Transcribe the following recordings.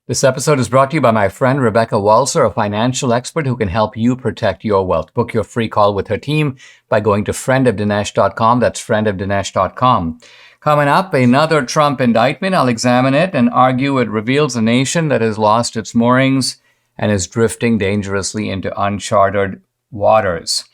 This episode is brought to you by my friend Rebecca Waltzer, a financial expert who can help you protect your wealth. Book your free call with her team by going to friendofdinesh.com. That's friendofdinesh.com. Coming up, another Trump indictment. I'll examine it and argue it reveals a nation that has lost its moorings and is drifting dangerously into uncharted waters.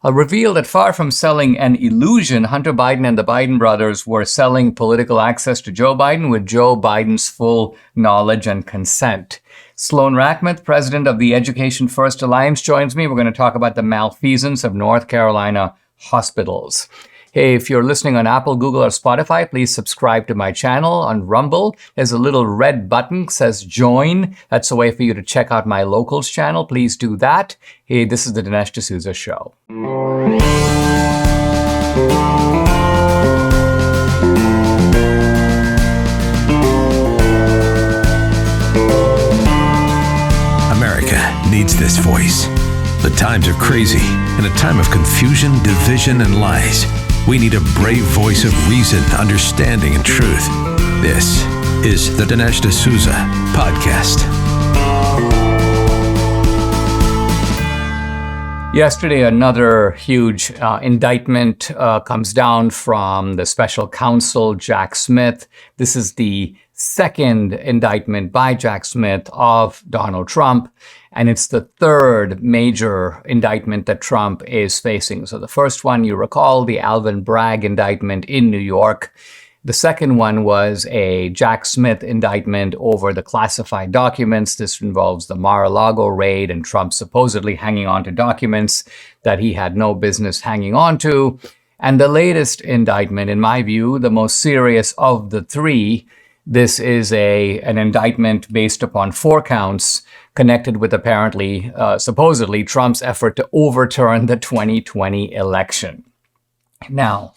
I'll reveal that far from selling an illusion, Hunter Biden and the Biden brothers were selling political access to Joe Biden with Joe Biden's full knowledge and consent. Sloan Rachmuth, president of the Education First Alliance, joins me. We're going to talk about the malfeasance of North Carolina hospitals. Hey, if you're listening on Apple, Google, or Spotify, please subscribe to my channel. On Rumble, there's a little red button that says join. That's a way for you to check out my locals channel. Please do that. Hey, this is the Dinesh D'Souza Show. America needs this voice. The times are crazy. In a time of confusion, division, and lies, we need a brave voice of reason, understanding, and truth. This is the Dinesh D'Souza Podcast. Yesterday, another huge indictment comes down from the special counsel, Jack Smith. This is the second indictment by Jack Smith of Donald Trump. And it's the third major indictment that Trump is facing. So the first one, you recall, the Alvin Bragg indictment in New York. The second one was a Jack Smith indictment over the classified documents. This involves the Mar-a-Lago raid and Trump supposedly hanging on to documents that he had no business hanging on to. And the latest indictment, in my view, the most serious of the three, this is an indictment based upon 4 counts connected with apparently, supposedly, Trump's effort to overturn the 2020 election. Now,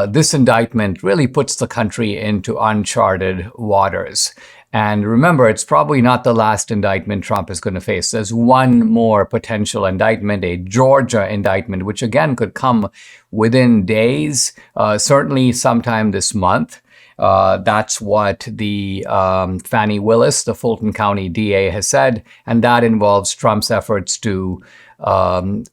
this indictment really puts the country into uncharted waters. And remember, it's probably not the last indictment Trump is going to face. There's one more potential indictment, a Georgia indictment, which again could come within days, certainly sometime this month. That's what the Fannie Willis, the Fulton County DA, has said, and that involves Trump's efforts to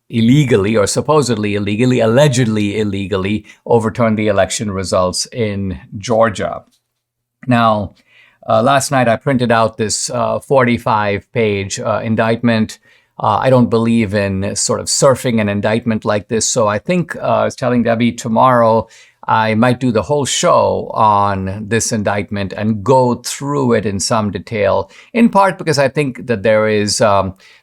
illegally or supposedly illegally, allegedly illegally overturn the election results in Georgia. Now, last night I printed out this 45-page indictment. I don't believe in sort of surfing an indictment like this, so I think I was telling Debbie tomorrow I might do the whole show on this indictment and go through it in some detail, in part because I think that there is,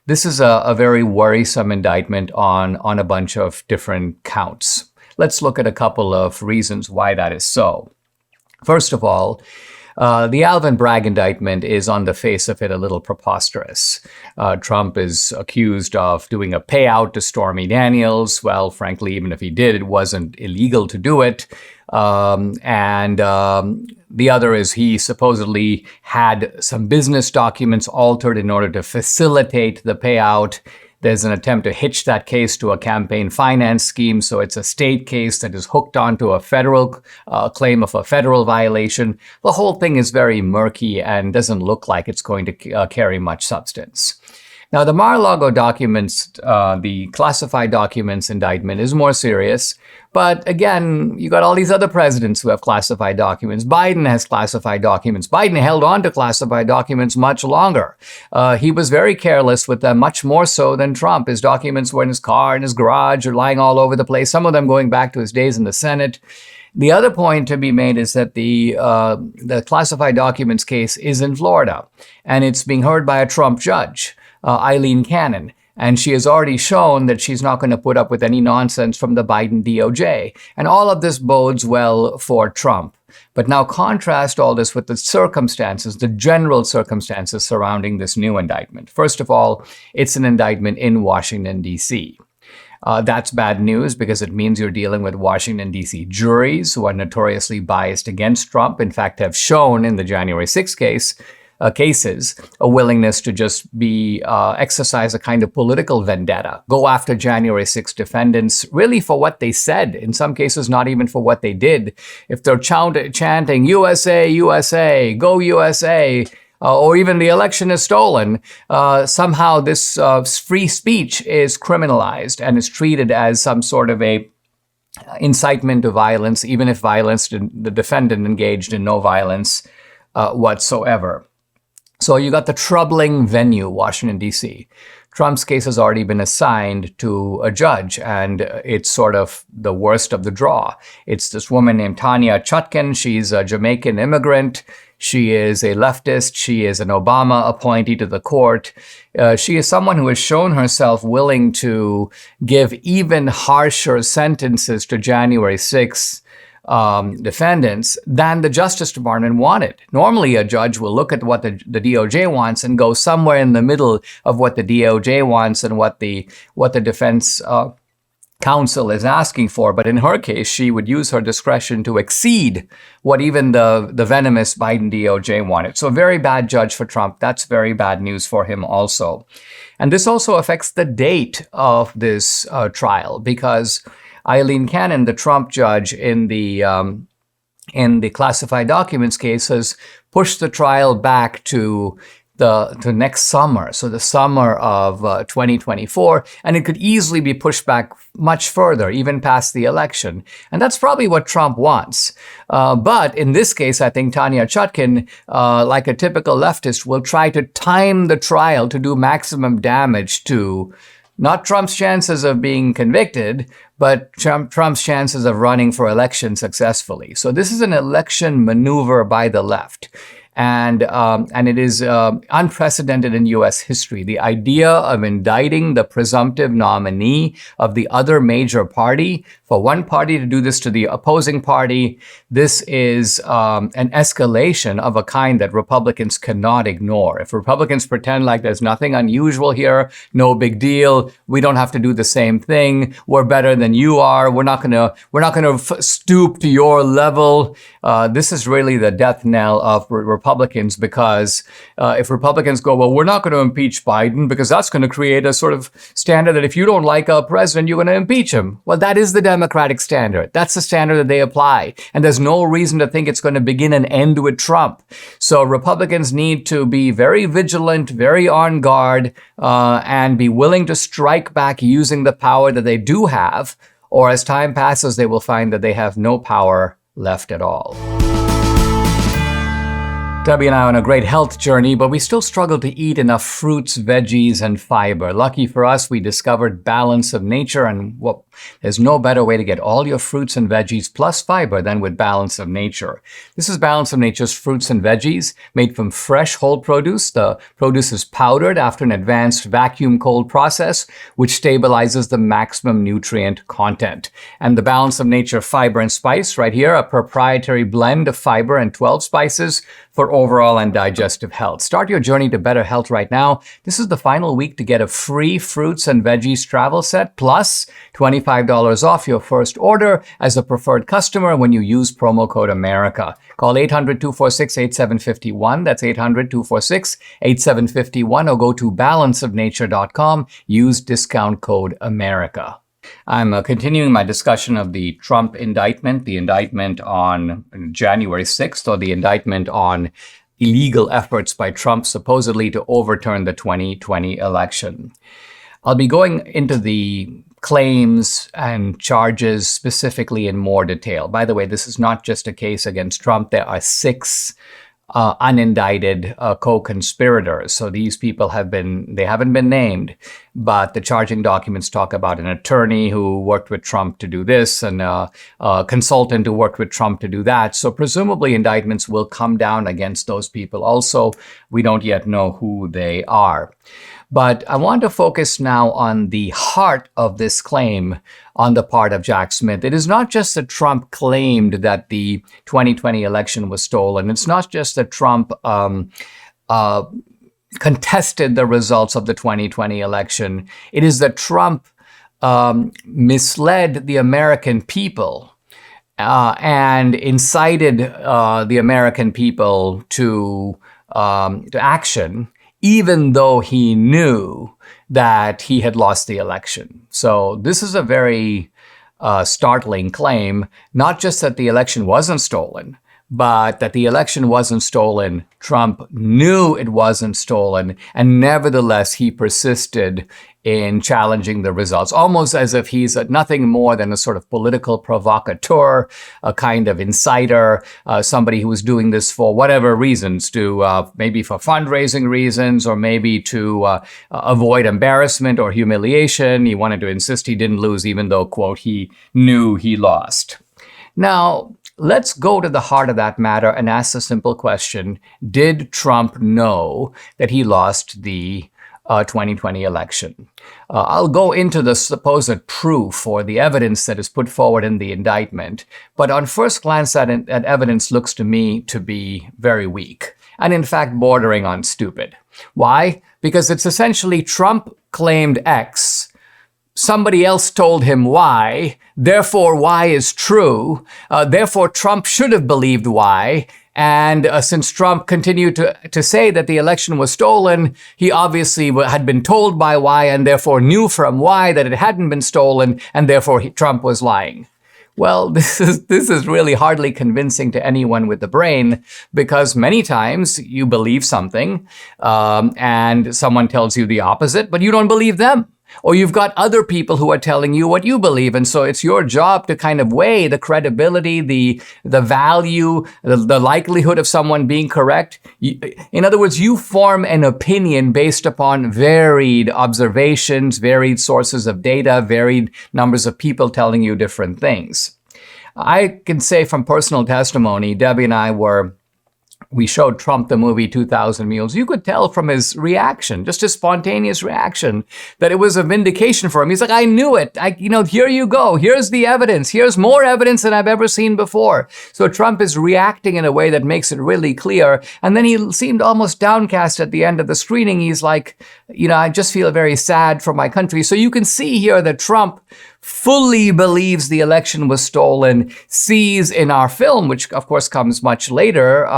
this is a very worrisome indictment on a bunch of different counts. Let's look at a couple of reasons why that is so. First of all, the Alvin Bragg indictment is on the face of it a little preposterous. Trump is accused of doing a payout to Stormy Daniels. Well, frankly, even if he did, it wasn't illegal to do it. And the other is he supposedly had some business documents altered in order to facilitate the payout. There's an attempt to hitch that case to a campaign finance scheme, so it's a state case that is hooked onto a federal claim of a federal violation. The whole thing is very murky and doesn't look like it's going to carry much substance. Now, the Mar-a-Lago documents, the classified documents indictment is more serious. But again, you got all these other presidents who have classified documents. Biden has classified documents. Biden held on to classified documents much longer. He was very careless with them, much more so than Trump. His documents were in his car, in his garage, or lying all over the place, some of them going back to his days in the Senate. The other point to be made is that the classified documents case is in Florida, and it's being heard by a Trump judge, Eileen Cannon. And she has already shown that she's not going to put up with any nonsense from the Biden DOJ. And all of this bodes well for Trump. But now contrast all this with the circumstances, the general circumstances surrounding this new indictment. First of all, it's an indictment in Washington, D.C. That's bad news because it means you're dealing with Washington, D.C. juries who are notoriously biased against Trump, in fact, have shown in the January 6th cases a willingness to just exercise a kind of political vendetta, go after January 6th defendants, really for what they said, in some cases not even for what they did. If they're chanting USA, USA, go USA, or even the election is stolen, somehow this free speech is criminalized and is treated as some sort of a incitement to violence, even if the defendant engaged in no violence whatsoever. So you got the troubling venue, Washington, D.C. Trump's case has already been assigned to a judge, and it's sort of the worst of the draw. It's this woman named Tanya Chutkan. She's a Jamaican immigrant. She is a leftist. She is an Obama appointee to the court. She is someone who has shown herself willing to give even harsher sentences to January 6th defendants than the Justice Department wanted. Normally, a judge will look at what the DOJ wants and go somewhere in the middle of what the DOJ wants and what the defense counsel is asking for. But in her case, she would use her discretion to exceed what even the venomous Biden DOJ wanted. So a very bad judge for Trump. That's very bad news for him also. And this also affects the date of this trial, because Eileen Cannon, the Trump judge in the classified documents case, has pushed the trial back to next summer, so the summer of 2024, and it could easily be pushed back much further, even past the election. And that's probably what Trump wants. But in this case, I think Tanya Chutkan, like a typical leftist, will try to time the trial to do maximum damage to not Trump's chances of being convicted, but Trump's chances of running for election successfully. So this is an election maneuver by the left. And it is unprecedented in U.S. history. The idea of indicting the presumptive nominee of the other major party, for one party to do this to the opposing party, this is an escalation of a kind that Republicans cannot ignore. If Republicans pretend like there's nothing unusual here, no big deal, we don't have to do the same thing, we're better than you are, we're not gonna stoop to your level. This is really the death knell of Republicans, because if Republicans go, well, we're not going to impeach Biden because that's going to create a sort of standard that if you don't like a president, you're going to impeach him. Well, that is the Democratic standard. That's the standard that they apply. And there's no reason to think it's going to begin and end with Trump. So Republicans need to be very vigilant, very on guard, and be willing to strike back using the power that they do have, or as time passes, they will find that they have no power left at all. Debbie and I are on a great health journey, but we still struggle to eat enough fruits, veggies, and fiber. Lucky for us, we discovered Balance of Nature, and there's no better way to get all your fruits and veggies plus fiber than with Balance of Nature. This is Balance of Nature's fruits and veggies made from fresh whole produce. The produce is powdered after an advanced vacuum cold process, which stabilizes the maximum nutrient content. And the Balance of Nature fiber and spice right here, a proprietary blend of fiber and 12 spices for overall and digestive health. Start your journey to better health right now. This is the final week to get a free fruits and veggies travel set plus $25 off your first order as a preferred customer when you use promo code America. Call 800-246-8751. That's 800-246-8751, or go to balanceofnature.com. Use discount code America. I'm continuing my discussion of the Trump indictment, the indictment on January 6th, or the indictment on illegal efforts by Trump supposedly to overturn the 2020 election. I'll be going into the claims and charges specifically in more detail. By the way, this is not just a case against Trump. There are 6 unindicted co-conspirators. So these people haven't been named, but the charging documents talk about an attorney who worked with Trump to do this and a consultant who worked with Trump to do that. So presumably indictments will come down against those people also. We don't yet know who they are. But I want to focus now on the heart of this claim on the part of Jack Smith. It is not just that Trump claimed that the 2020 election was stolen. It's not just that Trump contested the results of the 2020 election. It is that Trump misled the American people and incited the American people to action, even though he knew that he had lost the election. So this is a very startling claim, not just that the election wasn't stolen, but that the election wasn't stolen. Trump knew it wasn't stolen, and nevertheless, he persisted in challenging the results, almost as if he's nothing more than a sort of political provocateur, a kind of insider, somebody who was doing this for whatever reasons, maybe for fundraising reasons, or maybe to avoid embarrassment or humiliation. He wanted to insist he didn't lose, even though, quote, he knew he lost. Now, let's go to the heart of that matter and ask the simple question: did Trump know that he lost the 2020 election? I'll go into the supposed proof or the evidence that is put forward in the indictment, but on first glance, that evidence looks to me to be very weak, and in fact bordering on stupid. Why? Because it's essentially Trump claimed X, somebody else told him Y, therefore Y is true, therefore Trump should have believed Y, and since Trump continued to say that the election was stolen, he obviously had been told by Y and therefore knew from Y that it hadn't been stolen, and therefore Trump was lying. Well, this is really hardly convincing to anyone with the brain, because many times you believe something and someone tells you the opposite, but you don't believe them. Or you've got other people who are telling you what you believe. And so it's your job to kind of weigh the credibility, the value, the likelihood of someone being correct. In other words, you form an opinion based upon varied observations, varied sources of data, varied numbers of people telling you different things. I can say from personal testimony, Debbie and I we showed Trump the movie 2000 Mules. You could tell from his reaction, just his spontaneous reaction, that it was a vindication for him. He's like, I knew it. Here you go. Here's the evidence. Here's more evidence than I've ever seen before. So Trump is reacting in a way that makes it really clear. And then he seemed almost downcast at the end of the screening. He's like, I just feel very sad for my country. So you can see here that Trump fully believes the election was stolen, sees in our film, which of course comes much later,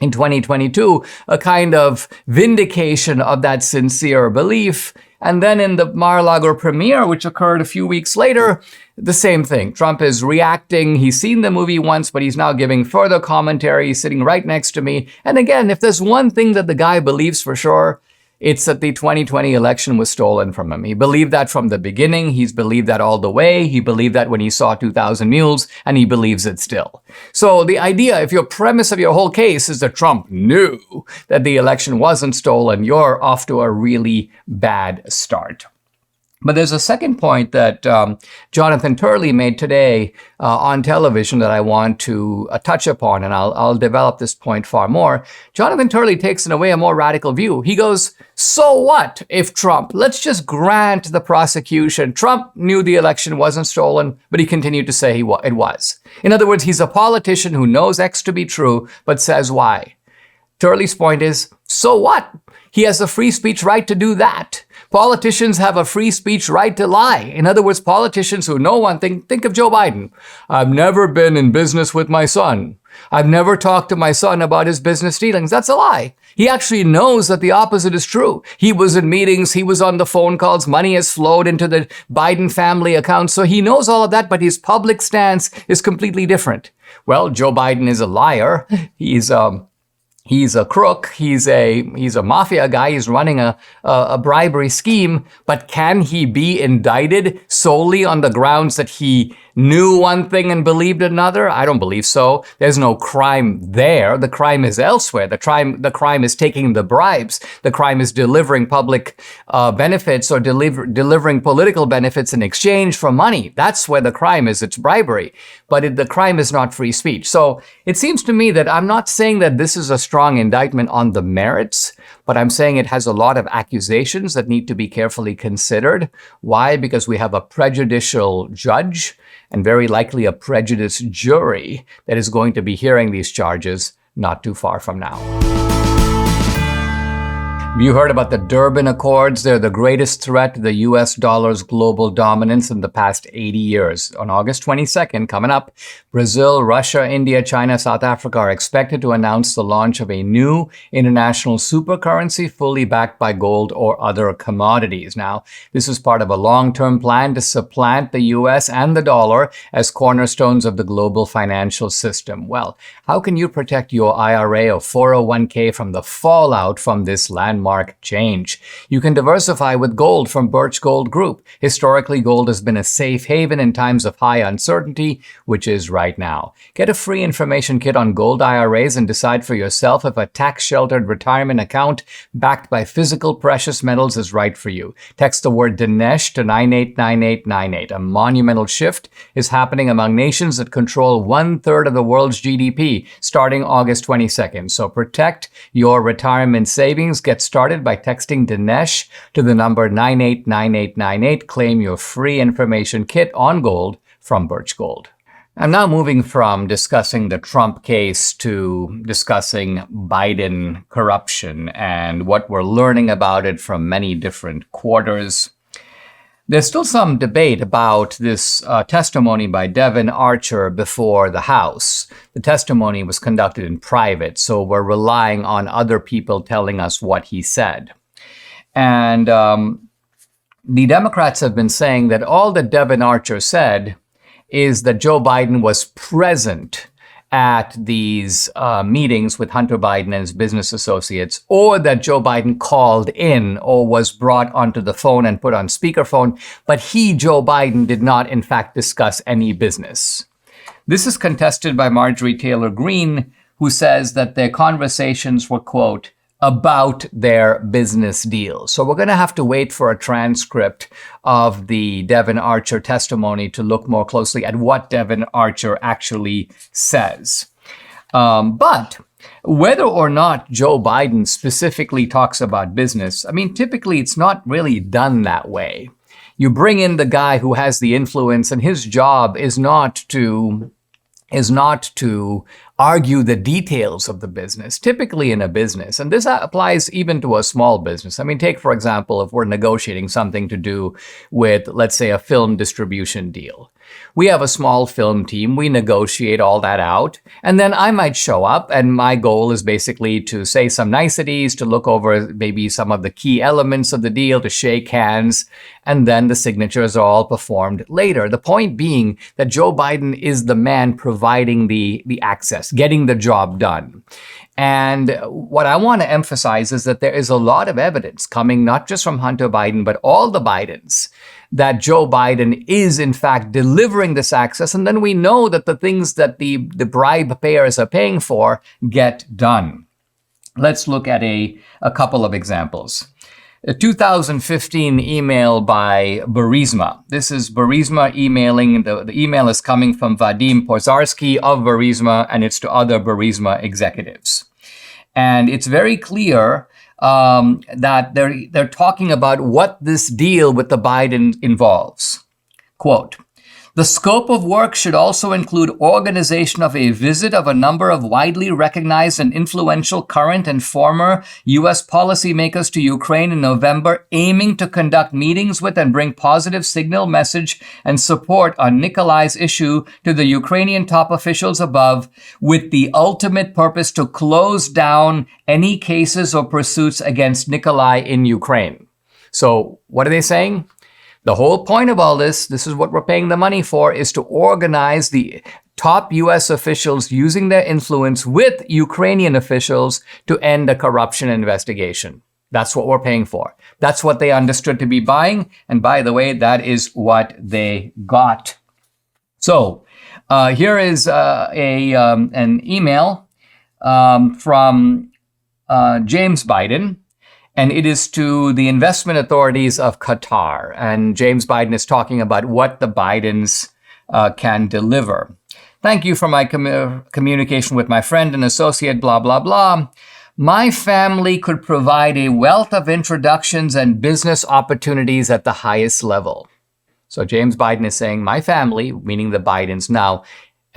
in 2022, a kind of vindication of that sincere belief. And then in the Mar-a-Lago premiere, which occurred a few weeks later, the same thing. Trump is reacting. He's seen the movie once, but he's now giving further commentary. He's sitting right next to me. And again, if there's one thing that the guy believes for sure, it's that the 2020 election was stolen from him. He believed that from the beginning. He's believed that all the way. He believed that when he saw 2000 Mules, and he believes it still. So the idea, if your premise of your whole case is that Trump knew that the election wasn't stolen, you're off to a really bad start. But there's a second point that Jonathan Turley made today on television that I want to touch upon, and I'll develop this point far more. Jonathan Turley takes, in a way, a more radical view. He goes, so what if Trump, let's just grant the prosecution. Trump knew the election wasn't stolen, but he continued to say it was. In other words, he's a politician who knows X to be true, but says Y. Turley's point is, so what? He has a free speech right to do that. Politicians have a free speech right to lie. In other words, politicians who know one thing, think of Joe Biden. I've never been in business with my son. I've never talked to my son about his business dealings. That's a lie. He actually knows that the opposite is true. He was in meetings. He was on the phone calls. Money has flowed into the Biden family account. So he knows all of that, but his public stance is completely different. Well, Joe Biden is a liar. He's a crook. He's a mafia guy. He's running a bribery scheme. But can he be indicted solely on the grounds that he knew one thing and believed another? I don't believe so. There's no crime there. The crime is elsewhere. The crime is taking the bribes. The crime is delivering public benefits or delivering political benefits in exchange for money. That's where the crime is. It's bribery. But the crime is not free speech. So it seems to me that I'm not saying that this is a strong indictment on the merits, but I'm saying it has a lot of accusations that need to be carefully considered. Why? Because we have a prejudicial judge and very likely a prejudiced jury that is going to be hearing these charges not too far from now. You heard about the Durban Accords. They're the greatest threat to the US dollar's global dominance in the past 80 years. On August 22nd, coming up, Brazil, Russia, India, China, South Africa are expected to announce the launch of a new international supercurrency fully backed by gold or other commodities. Now, this is part of a long-term plan to supplant the US and the dollar as cornerstones of the global financial system. Well, how can you protect your IRA or 401k from the fallout from this landmark change? You can diversify with gold from Birch Gold Group. Historically, gold has been a safe haven in times of high uncertainty, which is right now. Get a free information kit on gold IRAs and decide for yourself if a tax-sheltered retirement account backed by physical precious metals is right for you. Text the word Dinesh to 989898. A monumental shift is happening among nations that control 1/3 of the world's GDP starting August 22nd. So protect your retirement savings. Get started by texting Dinesh to the number 989898. Claim your free information kit on gold from Birch Gold. I'm now moving from discussing the Trump case to discussing Biden corruption and what we're learning about it from many different quarters. There's still some debate about this testimony by Devin Archer before the House. The testimony was conducted in private, so we're relying on other people telling us what he said. And the Democrats have been saying that all that Devin Archer said is that Joe Biden was present at these meetings with Hunter Biden and his business associates, or that Joe Biden called in or was brought onto the phone and put on speakerphone, but he, Joe Biden, did not in fact discuss any business. This is contested by Marjorie Taylor Greene, who says that their conversations were, quote, about their business deal. So we're going to have to wait for a transcript of the Devin Archer testimony to look more closely at what Devin Archer actually says. But whether or not Joe Biden specifically talks about business, I mean, typically it's not really done that way. You bring in the guy who has the influence, and his job is not to argue the details of the business, typically in a business. And this applies even to a small business. I mean, take, for example, if we're negotiating something to do with, let's say, a film distribution deal. We have a small film team. We negotiate all that out. And then I might show up, and my goal is basically to say some niceties, to look over maybe some of the key elements of the deal, to shake hands, and then the signatures are all performed later. The point being that Joe Biden is the man providing the access, getting the job done. And what I want to emphasize is that there is a lot of evidence coming not just from Hunter Biden, but all the Bidens, that Joe Biden is in fact delivering this access. And then we know that the things that the bribe payers are paying for get done. Let's look at a couple of examples. A 2015 email by Burisma. This is Burisma emailing. The email is coming from Vadim Pozharsky of Burisma, and it's to other Burisma executives. And it's very clear that they're talking about what this deal with the Biden involves. Quote, the scope of work should also include organization of a visit of a number of widely recognized and influential current and former U.S. policymakers to Ukraine in November, aiming to conduct meetings with and bring positive signal, message, and support on Nikolai's issue to the Ukrainian top officials above, with the ultimate purpose to close down any cases or pursuits against Nikolai in Ukraine. So what are they saying? The whole point of all this is what we're paying the money for, is to organize the top U.S. officials using their influence with Ukrainian officials to end a corruption investigation. That's what we're paying for. That's what they understood to be buying. And by the way, that is what they got. So here is an email from James Biden. And it is to the investment authorities of Qatar. And James Biden is talking about what the Bidens can deliver. Thank you for my communication with my friend and associate, blah, blah, blah. My family could provide a wealth of introductions and business opportunities at the highest level. So James Biden is saying, my family, meaning the Bidens now,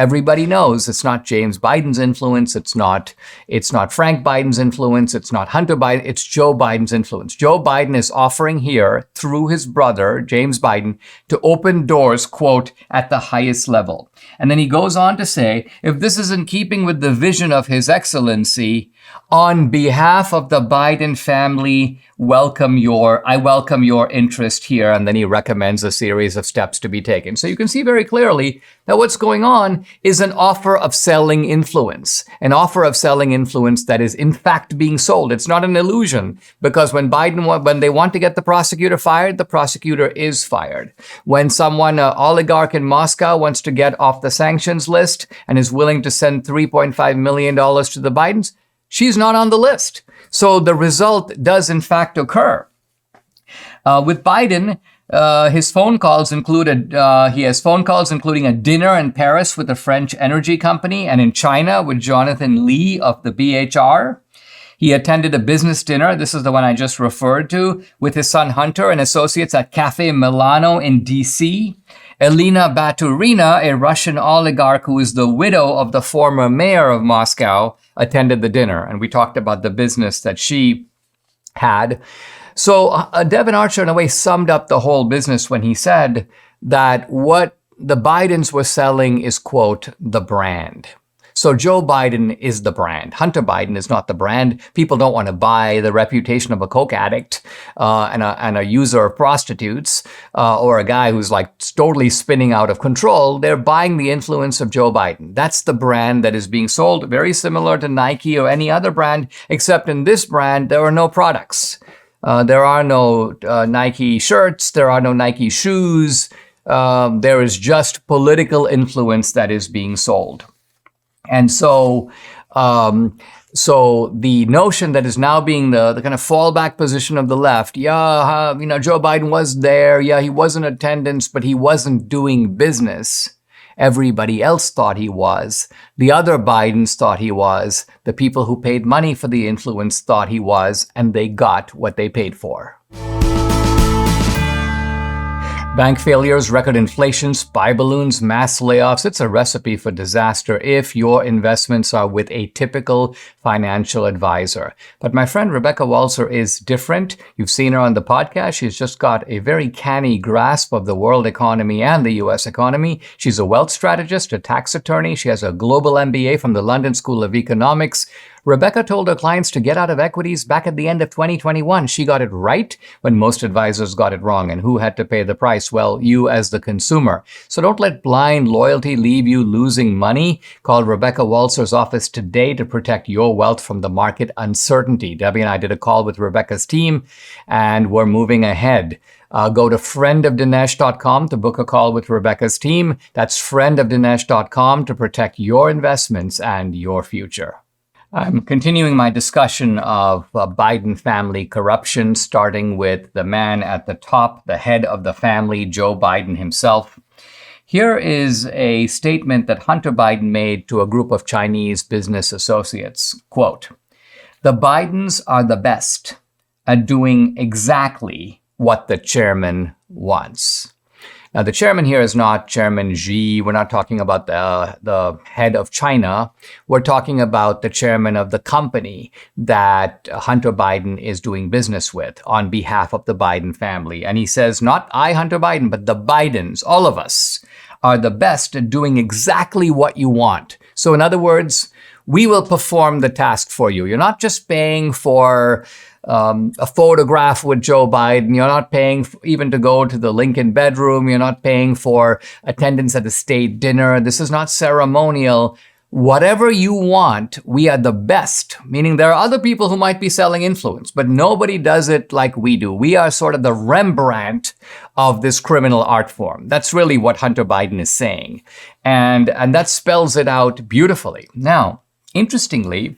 Everybody knows it's not James Biden's influence. It's not Frank Biden's influence. It's not Hunter Biden. It's Joe Biden's influence. Joe Biden is offering here through his brother, James Biden, to open doors, quote, at the highest level. And then he goes on to say, if this is in keeping with the vision of His Excellency, on behalf of the Biden family, I welcome your interest here. And then he recommends a series of steps to be taken. So you can see very clearly that what's going on is an offer of selling influence, that is in fact being sold. It's not an illusion, because when they want to get the prosecutor fired, the prosecutor is fired. When someone, an oligarch in Moscow, wants to get off the sanctions list and is willing to send $3.5 million to the Bidens, she's not on the list. So the result does in fact occur. With Biden, his phone calls including a dinner in Paris with a French energy company and in China with Jonathan Lee of the BHR. He attended a business dinner, this is the one I just referred to, with his son Hunter and associates at Cafe Milano in DC. Elena Baturina, a Russian oligarch who is the widow of the former mayor of Moscow, attended the dinner. And we talked about the business that she had. So Devin Archer, in a way, summed up the whole business when he said that what the Bidens were selling is, quote, the brand. So Joe Biden is the brand. Hunter Biden is not the brand. People don't want to buy the reputation of a coke addict and a user of prostitutes or a guy who's like totally spinning out of control. They're buying the influence of Joe Biden. That's the brand that is being sold, very similar to Nike or any other brand, except in this brand, there are no products. There are no Nike shirts. There are no Nike shoes. There is just political influence that is being sold. And so the notion that is now being the kind of fallback position of the left, Joe Biden was there. Yeah, he was in attendance, but he wasn't doing business. Everybody else thought he was. The other Bidens thought he was. The people who paid money for the influence thought he was, and they got what they paid for. Bank failures, record inflation, spy balloons, mass layoffs. It's a recipe for disaster if your investments are with a typical financial advisor. But my friend Rebecca Waltzer is different. You've seen her on the podcast. She's just got a very canny grasp of the world economy and the U.S. economy. She's a wealth strategist, a tax attorney. She has a global MBA from the London School of Economics. Rebecca told her clients to get out of equities back at the end of 2021. She got it right when most advisors got it wrong. And who had to pay the price? Well, you as the consumer. So don't let blind loyalty leave you losing money. Call Rebecca Waltzer's office today to protect your wealth from the market uncertainty. Debbie and I did a call with Rebecca's team, and we're moving ahead. Go to friendofdinesh.com to book a call with Rebecca's team. That's friendofdinesh.com to protect your investments and your future. I'm continuing my discussion of Biden family corruption, starting with the man at the top, the head of the family, Joe Biden himself. Here is a statement that Hunter Biden made to a group of Chinese business associates. Quote, "The Bidens are the best at doing exactly what the chairman wants." Now, the chairman here is not Chairman Xi. We're not talking about the head of China. We're talking about the chairman of the company that Hunter Biden is doing business with on behalf of the Biden family. And he says, not I, Hunter Biden, but the Bidens, all of us, are the best at doing exactly what you want. So in other words, we will perform the task for you. You're not just paying for a photograph with Joe Biden. You're not paying even to go to the Lincoln bedroom. You're not paying for attendance at the state dinner. This is not ceremonial. Whatever you want, we are the best. Meaning there are other people who might be selling influence, but nobody does it like we do. We are sort of the Rembrandt of this criminal art form. That's really what Hunter Biden is saying. And that spells it out beautifully. Now, interestingly,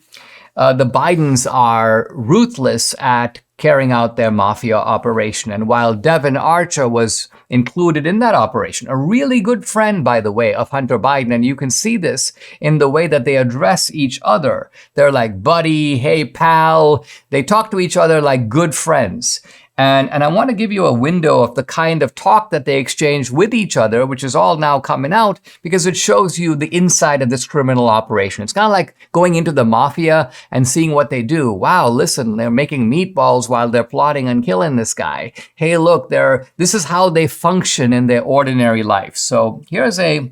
the Bidens are ruthless at carrying out their mafia operation. And while Devin Archer was included in that operation, a really good friend, by the way, of Hunter Biden, and you can see this in the way that they address each other. They're like, buddy, hey, pal. They talk to each other like good friends. And I want to give you a window of the kind of talk that they exchanged with each other, which is all now coming out because it shows you the inside of this criminal operation. It's kind of like going into the mafia and seeing what they do. Wow, listen, they're making meatballs while they're plotting on killing this guy. Hey, look, this is how they function in their ordinary life. So here's a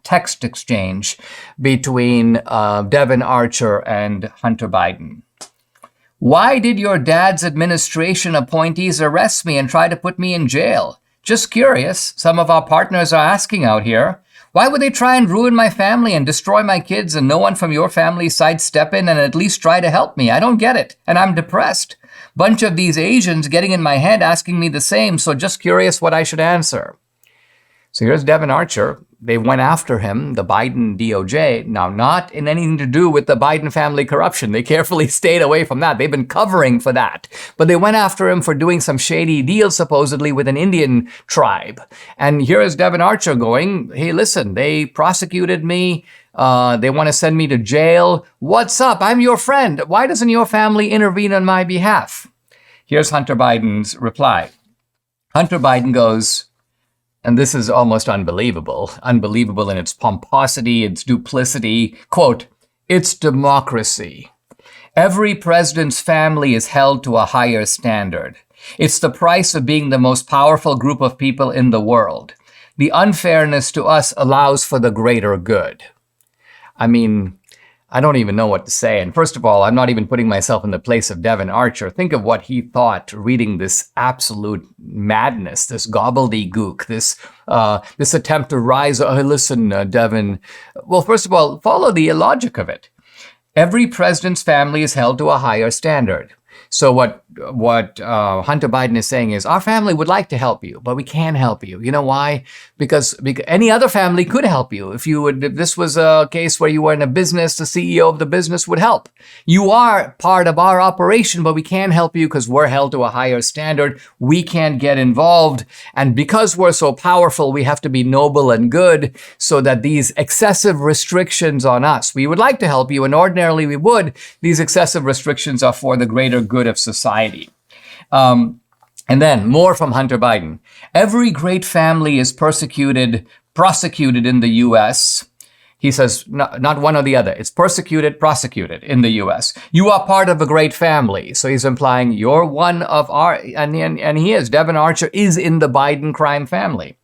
text exchange between Devon Archer and Hunter Biden. Why did your dad's administration appointees arrest me and try to put me in jail? Just curious. Some of our partners are asking out here. Why would they try and ruin my family and destroy my kids and no one from your family sidestep in and at least try to help me? I don't get it. And I'm depressed. Bunch of these Asians getting in my head asking me the same, so just curious what I should answer. So here's Devon Archer. They went after him, the Biden DOJ. Now, not in anything to do with the Biden family corruption. They carefully stayed away from that. They've been covering for that. But they went after him for doing some shady deals, supposedly, with an Indian tribe. And here is Devon Archer going, hey, listen, they prosecuted me. They want to send me to jail. What's up? I'm your friend. Why doesn't your family intervene on my behalf? Here's Hunter Biden's reply. Hunter Biden goes, and this is almost unbelievable in its pomposity, its duplicity. Quote, it's democracy. Every president's family is held to a higher standard. It's the price of being the most powerful group of people in the world. The unfairness to us allows for the greater good. I mean, I don't even know what to say. And first of all, I'm not even putting myself in the place of Devon Archer. Think of what he thought reading this absolute madness, this gobbledygook, this attempt to rise. Oh, listen, Devon. Well, first of all, follow the logic of it. Every president's family is held to a higher standard. So what Hunter Biden is saying is, our family would like to help you, but we can't help you. You know why? Because any other family could help you. If this was a case where you were in a business, the CEO of the business would help. You are part of our operation, but we can't help you because we're held to a higher standard. We can't get involved. And because we're so powerful, we have to be noble and good so that these excessive restrictions on us, we would like to help you, and ordinarily we would. These excessive restrictions are for the greater good of society. And then more from Hunter Biden. Every great family is prosecuted in the U.S. He says, not one or the other. It's prosecuted in the U.S. You are part of a great family. So he's implying you're one of our, and he is. Devon Archer is in the Biden crime family.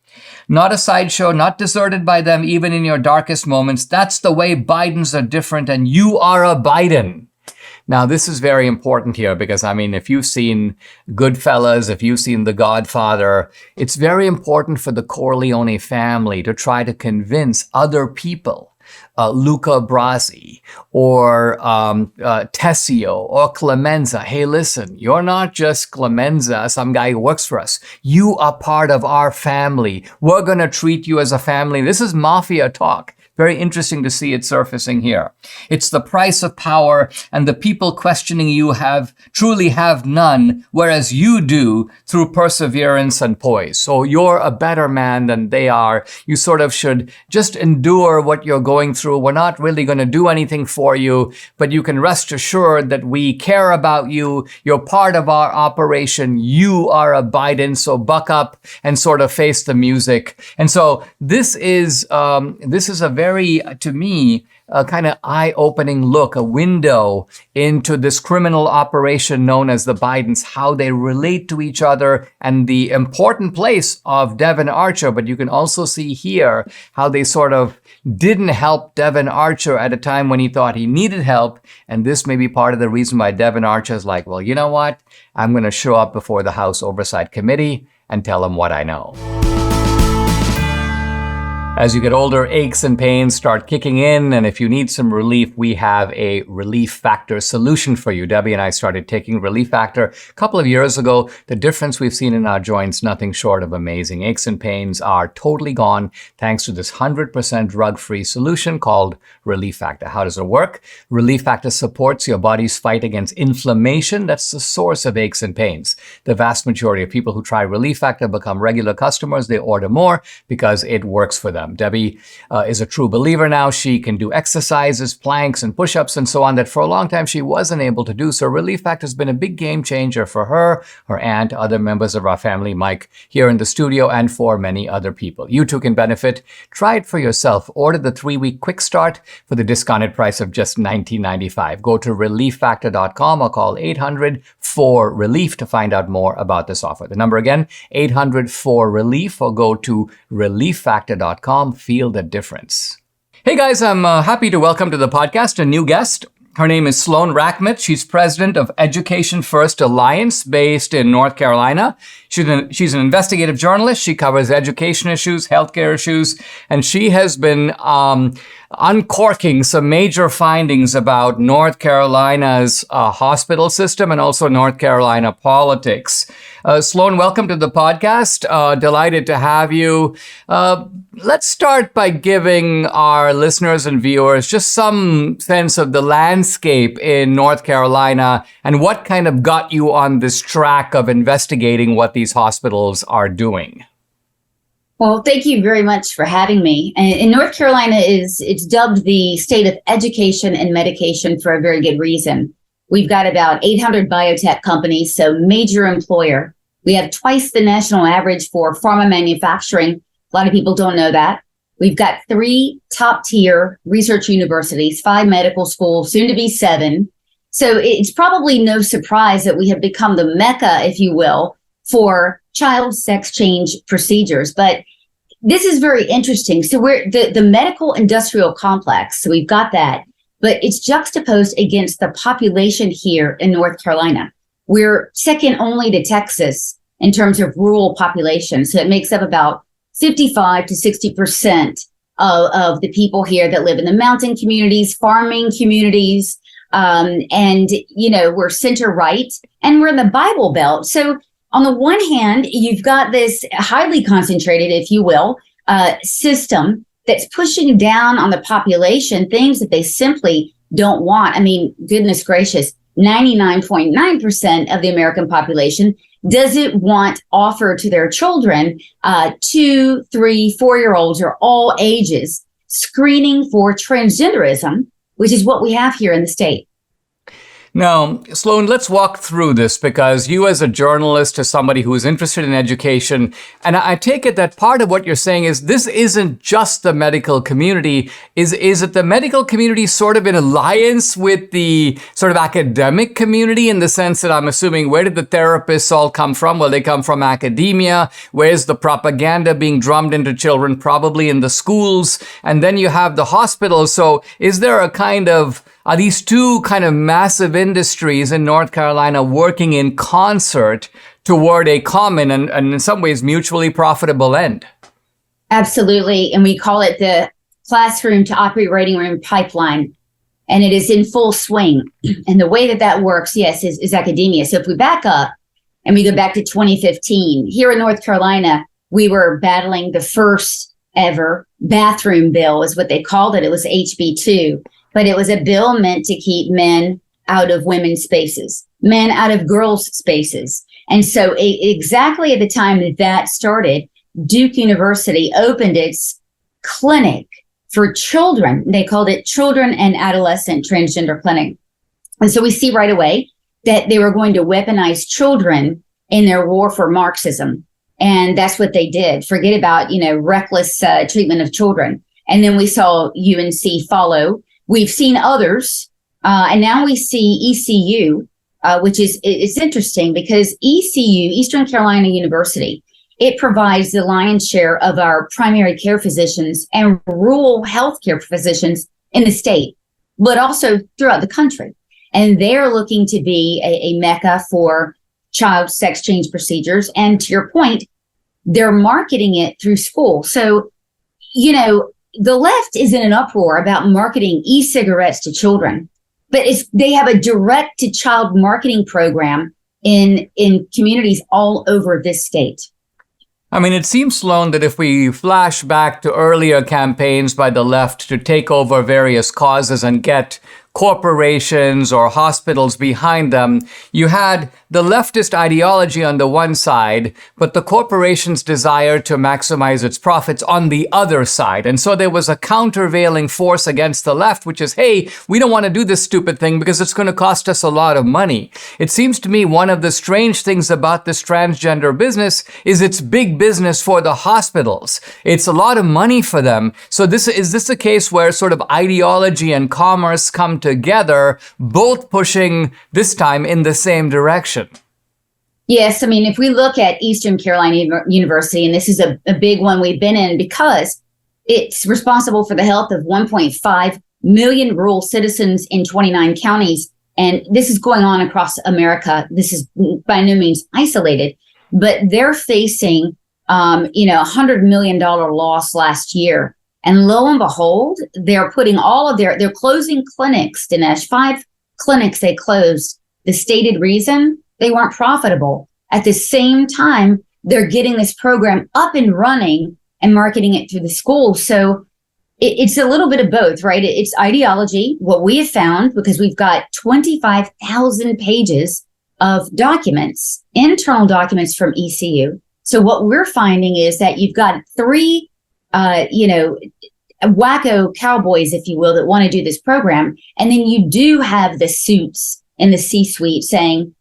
Not a sideshow, not deserted by them, even in your darkest moments. That's the way Bidens are different, and you are a Biden. Now, this is very important here because, I mean, if you've seen Goodfellas, if you've seen The Godfather, it's very important for the Corleone family to try to convince other people, Luca Brasi or Tessio or Clemenza, hey, listen, you're not just Clemenza, some guy who works for us. You are part of our family. We're going to treat you as a family. This is mafia talk. Very interesting to see it surfacing here. It's the price of power, and the people questioning you truly have none, whereas you do through perseverance and poise. So you're a better man than they are. You sort of should just endure what you're going through. We're not really going to do anything for you, but you can rest assured that we care about you. You're part of our operation. You are a Biden, so buck up and sort of face the music. And so this is a very, to me, a kind of eye-opening look, a window into this criminal operation known as the Bidens, how they relate to each other, and the important place of Devon Archer. But you can also see here how they sort of didn't help Devon Archer at a time when he thought he needed help. And this may be part of the reason why Devon Archer is like, well, you know what? I'm going to show up before the House Oversight Committee and tell them what I know. As you get older, aches and pains start kicking in, and if you need some relief, we have a Relief Factor solution for you. Debbie and I started taking Relief Factor a couple of years ago. The difference we've seen in our joints, nothing short of amazing. Aches and pains are totally gone thanks to this 100% drug-free solution called Relief Factor. How does it work? Relief Factor supports your body's fight against inflammation. That's the source of aches and pains. The vast majority of people who try Relief Factor become regular customers. They order more because it works for them. Debbie is a true believer now. She can do exercises, planks, and push-ups, and so on that for a long time she wasn't able to do. So Relief Factor has been a big game changer for her, her aunt, other members of our family, Mike, here in the studio, and for many other people. You too can benefit. Try it for yourself. Order the 3-week quick start for the discounted price of just $19.95. Go to relieffactor.com or call 800-4RELIEF to find out more about this offer. The number again, 800-4RELIEF, or go to relieffactor.com. Feel the difference. Hey guys, I'm happy to welcome to the podcast a new guest. Her name is Sloan Rachmuth. She's president of Education First Alliance based in North Carolina. She's an investigative journalist. She covers education issues, healthcare issues, and she has been uncorking some major findings about North Carolina's hospital system and also North Carolina politics. Sloan, welcome to the podcast. Delighted to have you. Let's start by giving our listeners and viewers just some sense of the landscape in North Carolina and what kind of got you on this track of investigating what these hospitals are doing. Well, thank you very much for having me. And North Carolina it's dubbed the state of education and medication for a very good reason. We've got about 800 biotech companies, so major employer. We have twice the national average for pharma manufacturing. A lot of people don't know that. We've got 3 top-tier research universities, 5 medical schools, soon to be 7. So it's probably no surprise that we have become the mecca, if you will, for child sex change procedures. But this is very interesting. So we're the medical industrial complex. So we've got that, but it's juxtaposed against the population here in North Carolina. We're second only to Texas in terms of rural population. So it makes up about 55 to 60% of the people here that live in the mountain communities, farming communities. And, you know, we're center right and we're in the Bible Belt. So on the one hand, you've got this highly concentrated, if you will, system that's pushing down on the population things that they simply don't want. I mean, goodness gracious, 99.9% of the American population doesn't want offered to their children, 2, 3, 4-year-olds or all ages, screening for transgenderism, which is what we have here in the state. Now, Sloan, let's walk through this because you as a journalist, as somebody who is interested in education, and I take it that part of what you're saying is this isn't just the medical community. Is it the medical community sort of in alliance with the sort of academic community in the sense that I'm assuming where did the therapists all come from? Well, they come from academia. Where's the propaganda being drummed into children? Probably in the schools. And then you have the hospitals. So is there a kind of are these two kind of massive industries in North Carolina working in concert toward a common and in some ways mutually profitable end? Absolutely. And we call it the classroom to operating room pipeline. And it is in full swing. And the way that works, yes, is academia. So if we back up and we go back to 2015, here in North Carolina, we were battling the first ever bathroom bill is what they called it. It was HB2. But it was a bill meant to keep men out of women's spaces, men out of girls' spaces. And so exactly at the time that started, Duke University opened its clinic for children. They called it Children and Adolescent Transgender Clinic. And so we see right away that they were going to weaponize children in their war for Marxism. And that's what they did. Forget about, reckless treatment of children. And then we saw UNC follow. We've seen others, and now we see ECU, which it's interesting because ECU, Eastern Carolina University, it provides the lion's share of our primary care physicians and rural healthcare physicians in the state, but also throughout the country. And they're looking to be a mecca for child sex change procedures. And to your point, they're marketing it through school. So, the left is in an uproar about marketing e-cigarettes to children, but they have a direct-to-child marketing program in communities all over this state. I mean, it seems, Sloan, that if we flash back to earlier campaigns by the left to take over various causes and get corporations or hospitals behind them. You had the leftist ideology on the one side, but the corporation's desire to maximize its profits on the other side. And so there was a countervailing force against the left, which is, hey, we don't want to do this stupid thing because it's going to cost us a lot of money. It seems to me one of the strange things about this transgender business is it's big business for the hospitals. It's a lot of money for them. So is this a case where sort of ideology and commerce come together, both pushing this time in the same direction? Yes. I mean, if we look at Eastern Carolina University, and this is a big one we've been in because it's responsible for the health of 1.5 million rural citizens in 29 counties. And this is going on across America. This is by no means isolated, but they're facing, $100 million loss last year. And lo and behold, they're putting they're closing clinics, Dinesh, 5 clinics they closed. The stated reason, they weren't profitable. At the same time, they're getting this program up and running and marketing it through the school. So it's a little bit of both, right? It's ideology, what we have found, because we've got 25,000 pages of documents, internal documents from ECU. So what we're finding is that you've got 3, wacko cowboys, if you will, that want to do this program. And then you do have the suits in the C-suite saying,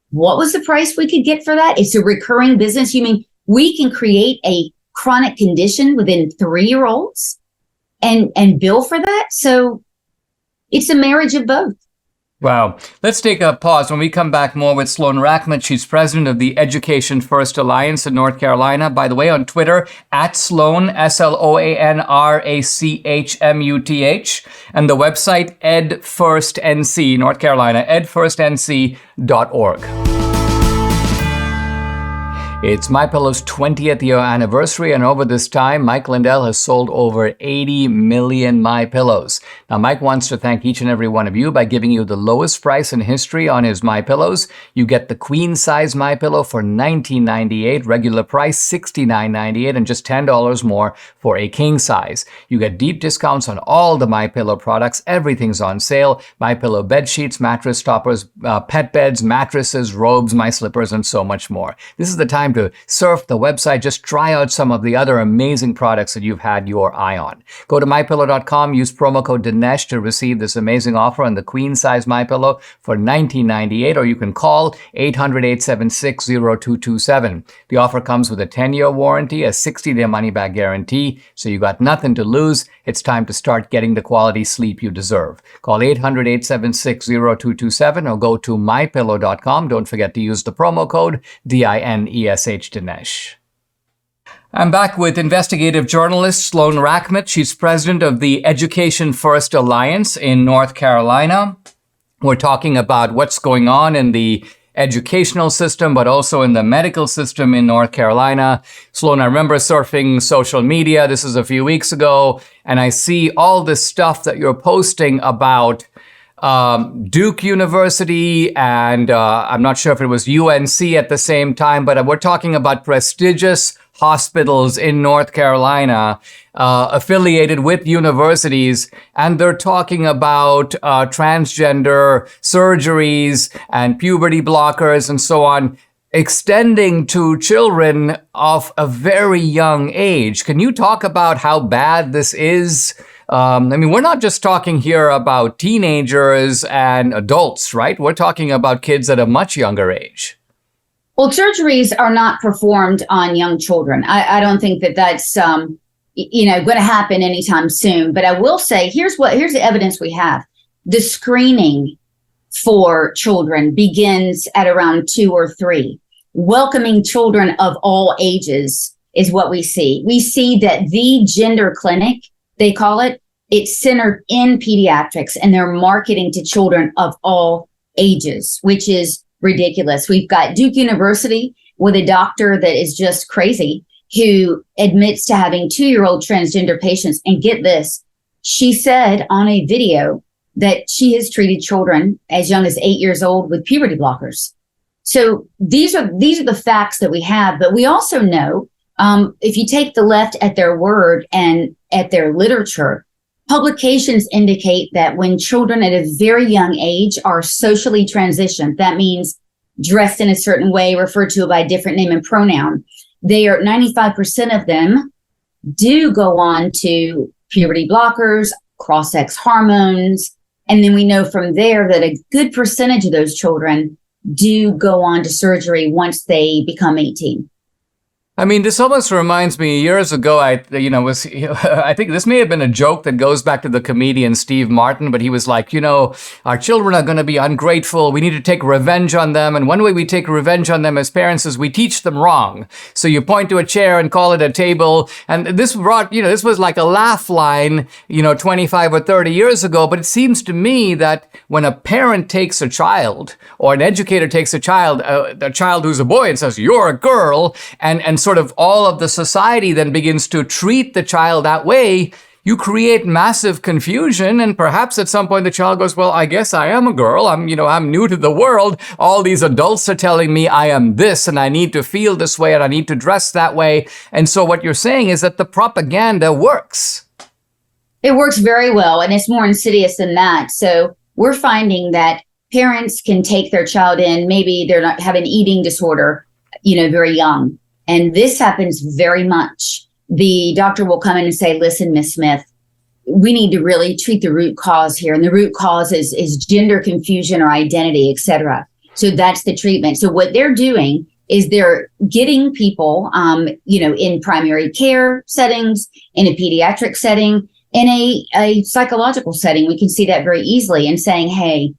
what was the price we could get for that? It's a recurring business. You mean we can create a chronic condition within 3-year-olds and bill for that? So it's a marriage of both. Wow. Let's take a pause. When we come back, more with Sloan Rachmuth. She's president of the Education First Alliance in North Carolina. By the way, on Twitter, at Sloan, SLOANRACHMUTH. And the website, edfirstnc, North Carolina, edfirstnc.org. It's MyPillow's 20th year anniversary, and over this time, Mike Lindell has sold over 80 million MyPillows. Now, Mike wants to thank each and every one of you by giving you the lowest price in history on his MyPillows. You get the queen size MyPillow for $19.98, regular price $69.98, and just $10 more for a king size. You get deep discounts on all the MyPillow products. Everything's on sale. MyPillow bed sheets, mattress toppers, pet beds, mattresses, robes, my slippers, and so much more. This is the time to surf the website. Just try out some of the other amazing products that you've had your eye on. Go to mypillow.com, use promo code Dinesh to receive this amazing offer on the queen size MyPillow for $19.98, or you can call 800-876-0227. The offer comes with a 10-year warranty, a 60-day money-back guarantee, so you got nothing to lose. It's time to start getting the quality sleep you deserve. Call 800-876-0227 or go to mypillow.com. Don't forget to use the promo code DINESH Dinesh. I'm back with investigative journalist Sloan Rachmuth. She's president of the Education First Alliance in North Carolina. We're talking about what's going on in the educational system, but also in the medical system in North Carolina. Sloan, I remember surfing social media. This is a few weeks ago, and I see all this stuff that you're posting about Duke University, and I'm not sure if it was UNC at the same time, but we're talking about prestigious hospitals in North Carolina affiliated with universities, and they're talking about transgender surgeries and puberty blockers and so on, extending to children of a very young age. Can you talk about how bad this is? We're not just talking here about teenagers and adults, right? We're talking about kids at a much younger age. Well, surgeries are not performed on young children. I don't think that's going to happen anytime soon. But I will say, here's the evidence we have. The screening for children begins at around 2 or 3. Welcoming children of all ages is what we see. We see that the gender clinic, they call it, it's centered in pediatrics, and they're marketing to children of all ages, which is ridiculous. We've got Duke University with a doctor that is just crazy, who admits to having 2-year-old transgender patients. And get this, she said on a video that she has treated children as young as 8 years old with puberty blockers. So these are the facts that we have. But we also know, if you take the left at their word and at their literature, Publications indicate that when children at a very young age are socially transitioned, that means dressed in a certain way, referred to by a different name and pronoun, 95% of them do go on to puberty blockers, cross-sex hormones. And then we know from there that a good percentage of those children do go on to surgery once they become 18. I mean, this almost reminds me, years ago, I think this may have been a joke that goes back to the comedian Steve Martin, but he was like, our children are going to be ungrateful. We need to take revenge on them. And one way we take revenge on them as parents is we teach them wrong. So you point to a chair and call it a table. And this this was like a laugh line, 25 or 30 years ago. But it seems to me that when a parent takes a child or an educator takes a child who's a boy and says, you're a girl, and sort of all of the society then begins to treat the child that way, you create massive confusion. And perhaps at some point the child goes, well, I guess I am a girl. I'm new to the world. All these adults are telling me I am this and I need to feel this way and I need to dress that way. And so what you're saying is that the propaganda works. It works very well, and it's more insidious than that. So we're finding that parents can take their child in, maybe they're not having an eating disorder, very young. And this happens very much. The doctor will come in and say, listen, Miss Smith, we need to really treat the root cause here. And the root cause is gender confusion or identity, et cetera. So that's the treatment. So what they're doing is they're getting people, in primary care settings, in a pediatric setting, in a psychological setting. We can see that very easily, and saying, hey,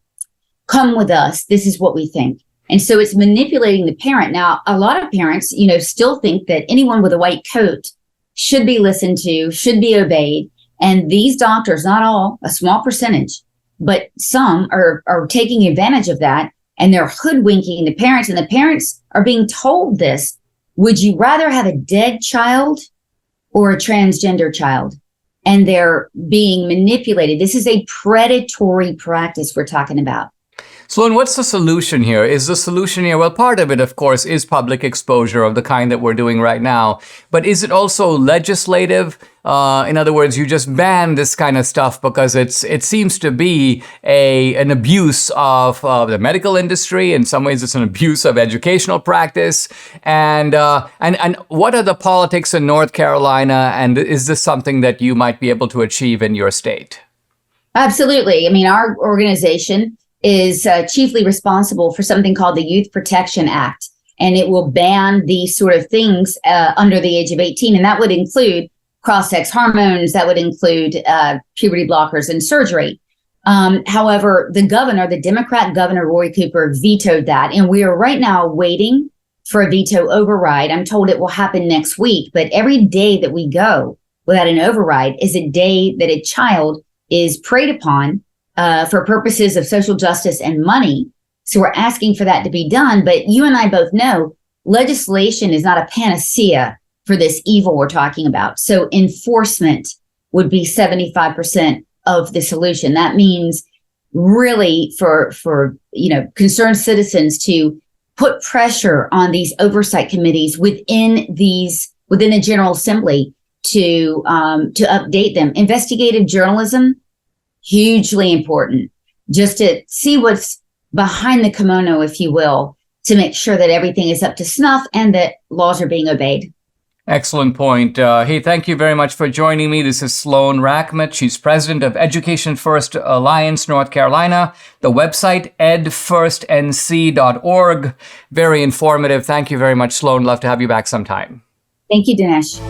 come with us. This is what we think. And so it's manipulating the parent. Now, a lot of parents, still think that anyone with a white coat should be listened to, should be obeyed. And these doctors, not all, a small percentage, but some are taking advantage of that, and they're hoodwinking the parents. And the parents are being told this: would you rather have a dead child or a transgender child? And they're being manipulated. This is a predatory practice we're talking about. Sloan, what's the solution here? Is the solution here, well, part of it, of course, is public exposure of the kind that we're doing right now. But is it also legislative? In other words, you just ban this kind of stuff because it seems to be an abuse of the medical industry. In some ways, it's an abuse of educational practice. And what are the politics in North Carolina? And is this something that you might be able to achieve in your state? Absolutely. I mean, our organization is chiefly responsible for something called the Youth Protection Act, and it will ban these sort of things under the age of 18, and that would include cross-sex hormones, that would include puberty blockers and surgery. However, the Democrat governor, Roy Cooper, vetoed that, and we are right now waiting for a veto override. I'm told it will happen next week, but every day that we go without an override is a day that a child is preyed upon for purposes of social justice and money. So we're asking for that to be done. But you and I both know legislation is not a panacea for this evil we're talking about. So enforcement would be 75% of the solution. That means really for concerned citizens to put pressure on these oversight committees within the General Assembly to update them. Investigative journalism, hugely important, just to see what's behind the kimono, if you will, to make sure that everything is up to snuff and that laws are being obeyed. Excellent point. Hey, thank you very much for joining me. This is Sloan Rachmuth. She's president of Education First Alliance, North Carolina. The website, edfirstnc.org. Very informative. Thank you very much, Sloan. Love to have you back sometime. Thank you, Dinesh.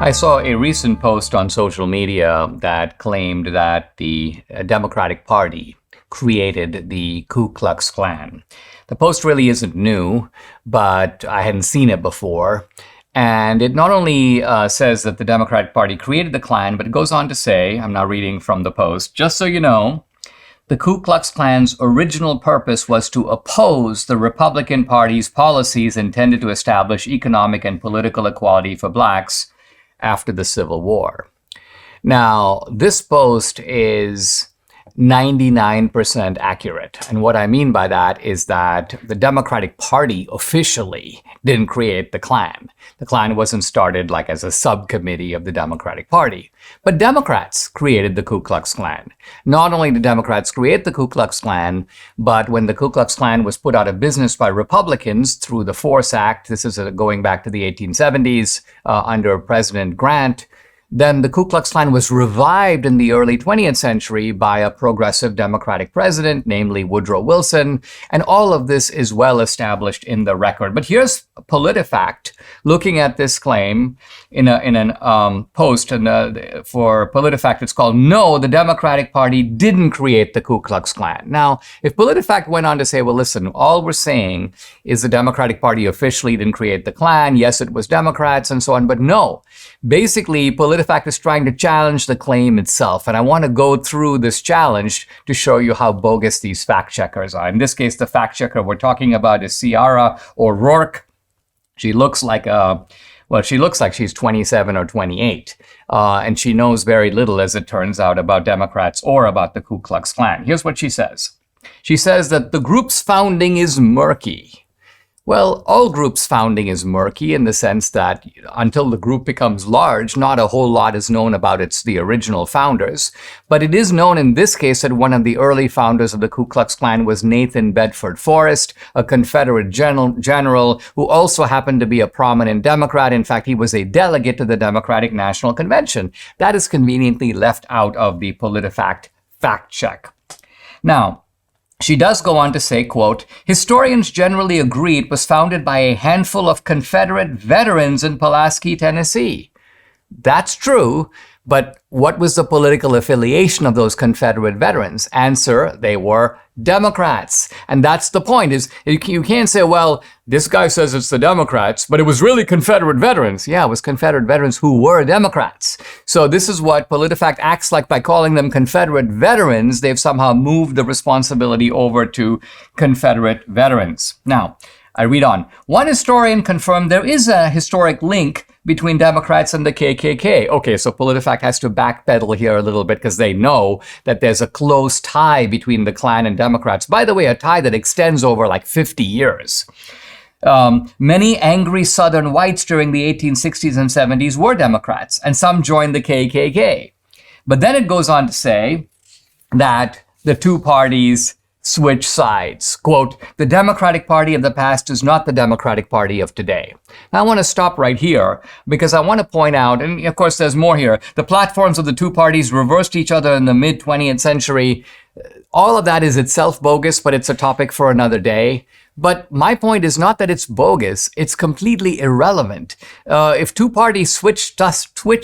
I saw a recent post on social media that claimed that the Democratic Party created the Ku Klux Klan. The post really isn't new, but I hadn't seen it before. And it not only says that the Democratic Party created the Klan, but it goes on to say, I'm now reading from the post, just so you know, the Ku Klux Klan's original purpose was to oppose the Republican Party's policies intended to establish economic and political equality for blacks after the Civil War. Now, this post is 99% accurate. And what I mean by that is that the Democratic Party officially didn't create the Klan. The Klan wasn't started like as a subcommittee of the Democratic Party. But Democrats created the Ku Klux Klan. Not only did Democrats create the Ku Klux Klan, but when the Ku Klux Klan was put out of business by Republicans through the Force Act, this is going back to the 1870s under President Grant, then the Ku Klux Klan was revived in the early 20th century by a progressive Democratic president, namely Woodrow Wilson, and all of this is well established in the record. But here's PolitiFact looking at this claim in an post for PolitiFact. It's called "No, the Democratic Party didn't create the Ku Klux Klan." Now, if PolitiFact went on to say, well, listen, all we're saying is the Democratic Party officially didn't create the Klan. Yes, it was Democrats and so on, but no. Basically, PolitiFact is trying to challenge the claim itself. And I want to go through this challenge to show you how bogus these fact checkers are. In this case, the fact checker we're talking about is Ciara O'Rourke. She looks like she's 27 or 28. And she knows very little, as it turns out, about Democrats or about the Ku Klux Klan. Here's what she says. She says that the group's founding is murky. Well, all groups' founding is murky in the sense that until the group becomes large, not a whole lot is known about the original founders. But it is known in this case that one of the early founders of the Ku Klux Klan was Nathan Bedford Forrest, a Confederate general who also happened to be a prominent Democrat. In fact, he was a delegate to the Democratic National Convention. That is conveniently left out of the PolitiFact fact check. Now, she does go on to say, quote, historians generally agree it was founded by a handful of Confederate veterans in Pulaski, Tennessee. That's true, but what was the political affiliation of those Confederate veterans? Answer, they were Democrats. And that's the point, is you can't say, well, this guy says it's the Democrats, but it was really Confederate veterans. Yeah, it was Confederate veterans who were Democrats. So this is what PolitiFact acts like by calling them Confederate veterans. They've somehow moved the responsibility over to Confederate veterans. Now, I read on. One historian confirmed there is a historic link between Democrats and the KKK. Okay, so PolitiFact has to backpedal here a little bit because they know that there's a close tie between the Klan and Democrats. By the way, a tie that extends over like 50 years. Many angry Southern whites during the 1860s and 70s were Democrats, and some joined the KKK. But then it goes on to say that the two parties switch sides. Quote, the Democratic Party of the past is not the Democratic Party of today. Now, I want to stop right here because I want to point out, and of course there's more here, the platforms of the two parties reversed each other in the mid-20th century. All of that is itself bogus, but it's a topic for another day. But my point is not that it's bogus, it's completely irrelevant. If two parties switch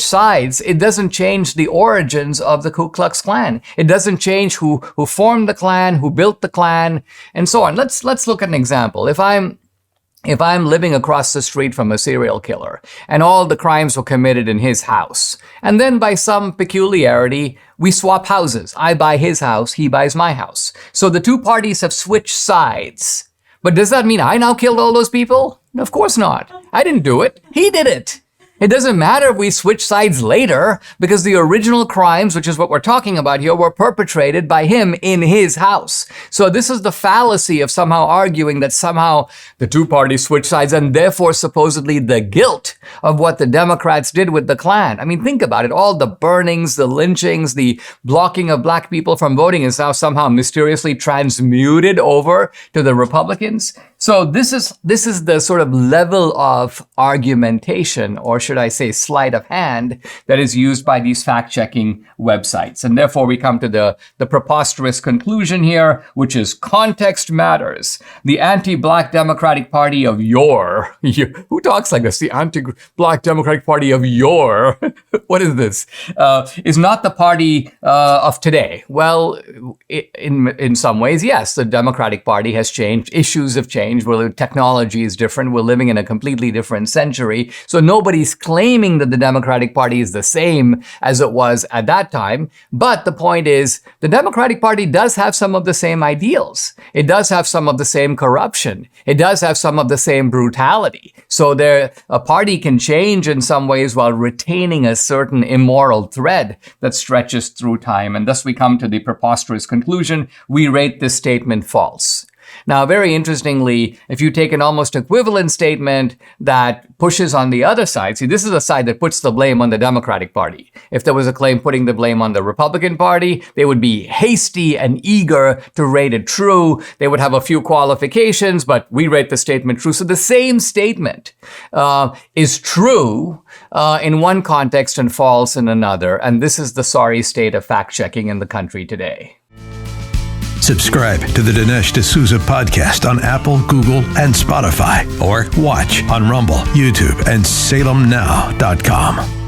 sides, it doesn't change the origins of the Ku Klux Klan. It doesn't change who formed the Klan, who built the Klan, and so on. Let's look at an example. If I'm living across the street from a serial killer and all the crimes were committed in his house, and then by some peculiarity, we swap houses. I buy his house, he buys my house. So the two parties have switched sides. But does that mean I now killed all those people? Of course not. I didn't do it. He did it. It doesn't matter if we switch sides later because the original crimes, which is what we're talking about here, were perpetrated by him in his house. So this is the fallacy of somehow arguing that somehow the two parties switch sides and therefore supposedly the guilt of what the Democrats did with the Klan. I mean, think about it. All the burnings, the lynchings, the blocking of black people from voting is now somehow mysteriously transmuted over to the Republicans. So this is the sort of level of argumentation, or should I say sleight of hand, that is used by these fact-checking websites. And therefore we come to the preposterous conclusion here, which is context matters. The anti-black Democratic Party of yore. Who talks like this? The anti-black Democratic Party of yore. What is this? Is not the party of today. Well, in some ways, yes, the Democratic Party has changed. Issues have changed. changed. Technology is different. We're living in a completely different century. So nobody's claiming that the Democratic Party is the same as it was at that time. But the point is, the Democratic Party does have some of the same ideals. It does have some of the same corruption. It does have some of the same brutality. So a party can change in some ways while retaining a certain immoral thread that stretches through time. And thus we come to the preposterous conclusion: we rate this statement false. Now, very interestingly, if you take an almost equivalent statement that pushes on the other side, see, this is a side that puts the blame on the Democratic Party. If there was a claim putting the blame on the Republican Party, they would be hasty and eager to rate it true. They would have a few qualifications, but we rate the statement true. So the same statement is true in one context and false in another. And this is the sorry state of fact-checking in the country today. Subscribe to the Dinesh D'Souza podcast on Apple, Google, and Spotify, or watch on Rumble, YouTube, and SalemNow.com.